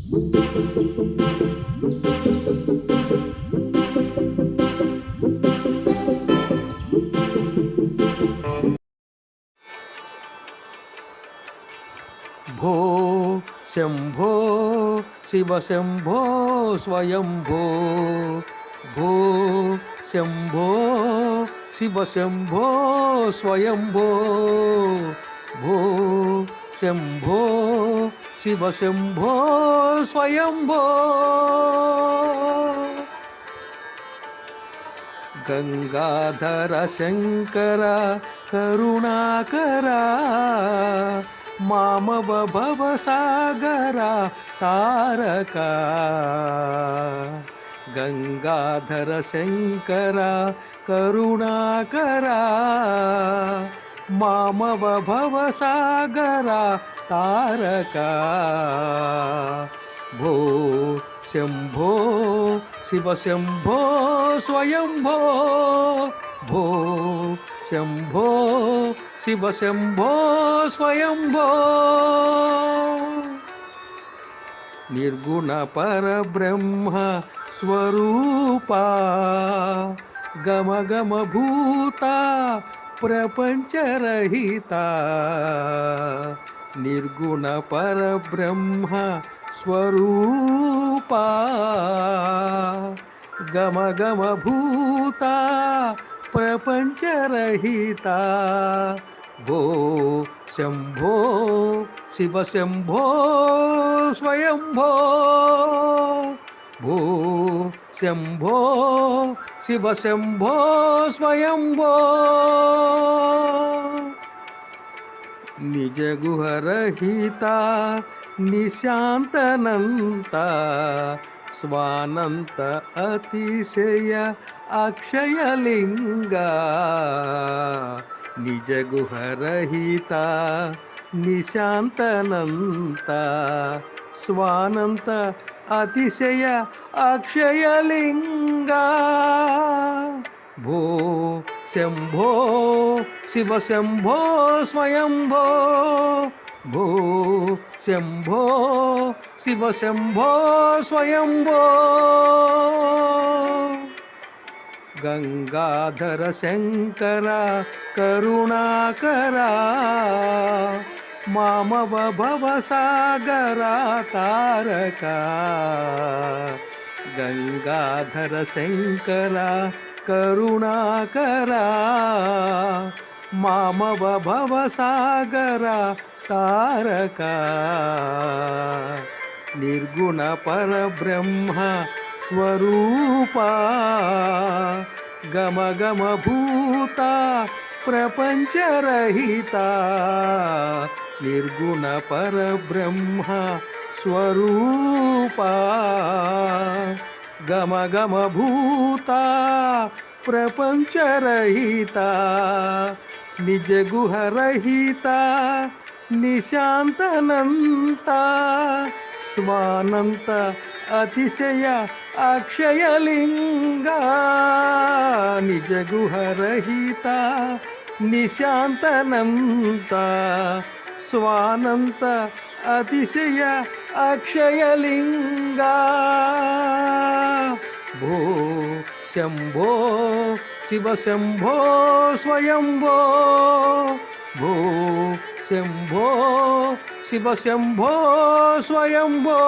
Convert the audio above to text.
భో శంభో శివ శంభో స్వయంభో భో శంభో శివ శంభో స్వయంభో భో శంభో శివ శంభో స్వయంభో గంగాధర శంకర కరుణాకర మామవ భవసాగర తారక గంగాధర శంకర కరుణాకర మామవ భవసాగర తారక భో శంభో శివ శంభో స్వయంభో భో శంభో శివ శంభో స్వయంభో నిర్గుణ పరబ్రహ్మ స్వరూపా గమ గమ భూత ప్రపంచరహిత నిర్గుణ పరబ్రహ్మ స్వరూపా గమ గమ భూత ప్రపంచరహిత భో శంభో శివ శంభో స్వయంభో భో శంభో శివ శంభో స్వయంభో నిజ గుహరహిత నిశాంతనంత స్వానంత అతిశయ అక్షయలింగ నిజ గుహరహిత నిశాంతనంత స్వానంత అతిశయ అక్షయలింగ భో శంభో శివ శంభో స్వయంభో భో శంభో శివ శంభో స్వయంభో గంగాధర శంకర కరుణాకర మామవ భవసాగర తారక గంగాధర శంకర కరుణాకర మామవ భవసాగర తారక నిర్గుణ పరబ్రహ్మ స్వరూపా గమ గమ భూత ప్రపంచరహిత నిర్గుణ పరబ్రహ్మ స్వరూపా గమ గమ భూత ప్రపంచరహిత నిజ గుహరహిత నిశాంతనంత స్వానంత అతిశయ అక్షయలింగ నిజ గుహరహిత నిశాంతనంత స్వానంత అతిశయ అక్షయలింగ భో శంభో శివ శంభో స్వయంభో భో శంభో శివ శంభో స్వయంభో